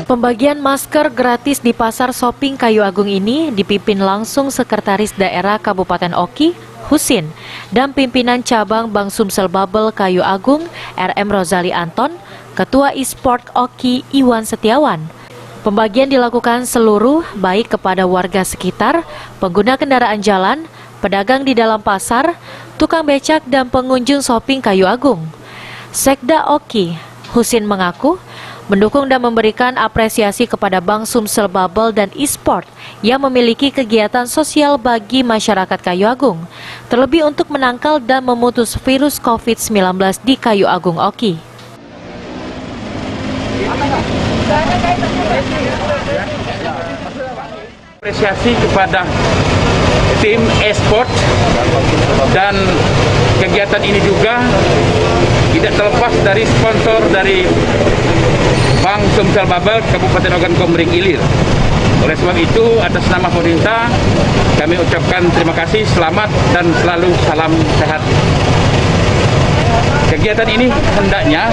Pembagian masker gratis di Pasar Shopping Kayu Agung ini dipimpin langsung Sekretaris Daerah Kabupaten Oki, Husin, dan pimpinan cabang Bank Sumsel Babel Kayu Agung, RM Rozali Anton, Ketua e-sport Oki, Iwan Setiawan. Pembagian dilakukan seluruh baik kepada warga sekitar, pengguna kendaraan jalan, pedagang di dalam pasar, tukang becak, dan pengunjung shopping Kayu Agung. Sekda Oki, Husin mengaku mendukung dan memberikan apresiasi kepada Bank Sumsel Babel dan e-sport yang memiliki kegiatan sosial bagi masyarakat Kayu Agung, terlebih untuk menangkal dan memutus virus COVID-19 di Kayu Agung Oki. Apresiasi kepada tim e-sport dan kegiatan ini juga tidak terlepas dari sponsor dari Bank Sumsel Babel Kabupaten Ogan Komering Ilir. Oleh sebab itu, atas nama pemerintah, kami ucapkan terima kasih, selamat, dan selalu salam sehat. Kegiatan ini hendaknya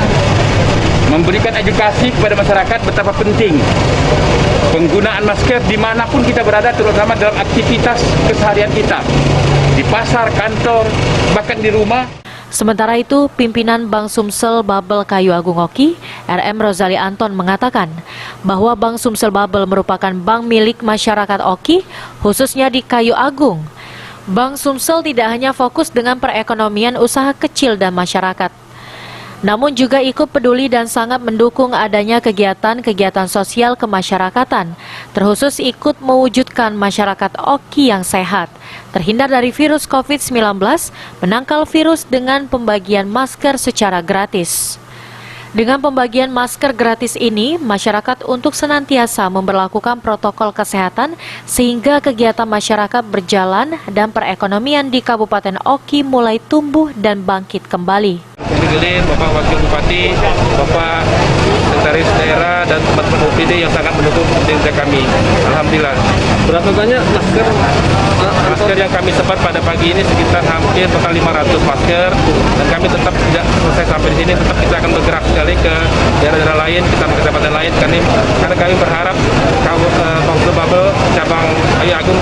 memberikan edukasi kepada masyarakat betapa penting penggunaan masker dimanapun kita berada, terutama dalam aktivitas keseharian kita, di pasar, kantor, bahkan di rumah. Sementara itu, pimpinan Bank Sumsel Babel Kayu Agung Oki, RM Rozali Anton, mengatakan bahwa Bank Sumsel Babel merupakan bank milik masyarakat Oki, khususnya di Kayu Agung. Bank Sumsel tidak hanya fokus dengan perekonomian usaha kecil dan masyarakat, namun juga ikut peduli dan sangat mendukung adanya kegiatan-kegiatan sosial kemasyarakatan, terkhusus ikut mewujudkan masyarakat Oki yang sehat, terhindar dari virus COVID-19, menangkal virus dengan pembagian masker secara gratis. Dengan pembagian masker gratis ini, masyarakat untuk senantiasa memberlakukan protokol kesehatan sehingga kegiatan masyarakat berjalan dan perekonomian di Kabupaten Oki mulai tumbuh dan bangkit kembali. Bapak Wakil Bupati, Bapak Sekretaris Daerah, dan teman-teman OPD yang sangat mendukung kinerja kami. Alhamdulillah. Berapa banyak masker yang kami sebar pada pagi ini sekitar hampir total 500 masker, dan kami tetap tidak selesai sampai di sini, tetap kita akan bergerak sekali ke daerah-daerah lain, ke kecamatan lain, karena kami berharap Bank Sumsel Babel cabang Kayu Agung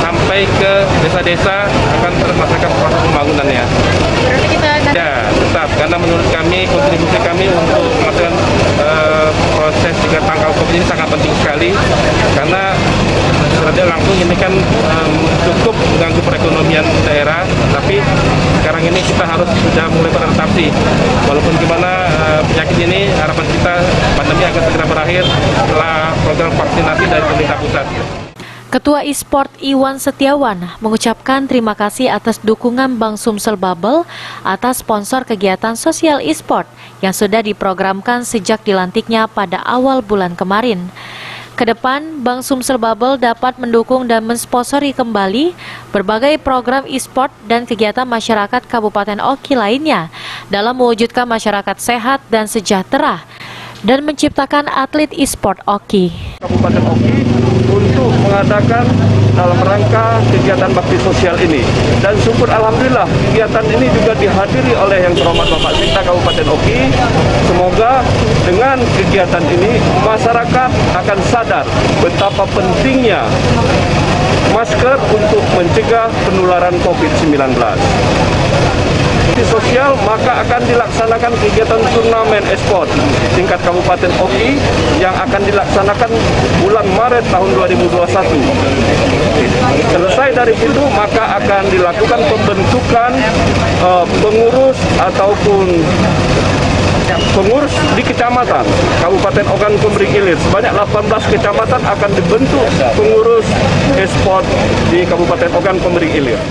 sampai ke desa-desa akan terus melaksanakan proses pembangunannya. Ya, tetap, karena menurut kami kontribusi kami untuk melakukan proses juga tangkal COVID ini sangat penting sekali, karena secara langsung ini kan cukup mengganggu perekonomian daerah, tapi sekarang ini kita harus sudah mulai beradaptasi. Walaupun gimana penyakit ini, harapan kita pandemi akan segera berakhir setelah program vaksinasi dari pemerintah pusat. Ketua e-sport Iwan Setiawan mengucapkan terima kasih atas dukungan Bank Sumsel Babel atas sponsor kegiatan sosial e-sport yang sudah diprogramkan sejak dilantiknya pada awal bulan kemarin. Kedepan, Bank Sumsel Babel dapat mendukung dan mensponsori kembali berbagai program e-sport dan kegiatan masyarakat Kabupaten Oki lainnya dalam mewujudkan masyarakat sehat dan sejahtera dan menciptakan atlet e-sport Oki. Kabupaten Oki untuk mengadakan dalam rangka kegiatan bakti sosial ini, dan syukur alhamdulillah kegiatan ini juga dihadiri oleh yang terhormat Bapak Sekda Kabupaten Oki. Semoga dengan kegiatan ini masyarakat akan sadar betapa pentingnya masker untuk mencegah penularan COVID-19. Di sosial, maka akan dilaksanakan kegiatan turnamen e-sport tingkat Kabupaten Oki yang akan dilaksanakan bulan Maret tahun 2021. Selesai dari itu, maka akan dilakukan pembentukan pengurus ataupun pengurus di kecamatan Kabupaten Ogan Komering Ilir. Sebanyak 18 kecamatan akan dibentuk pengurus e-sport di Kabupaten Ogan Komering Ilir.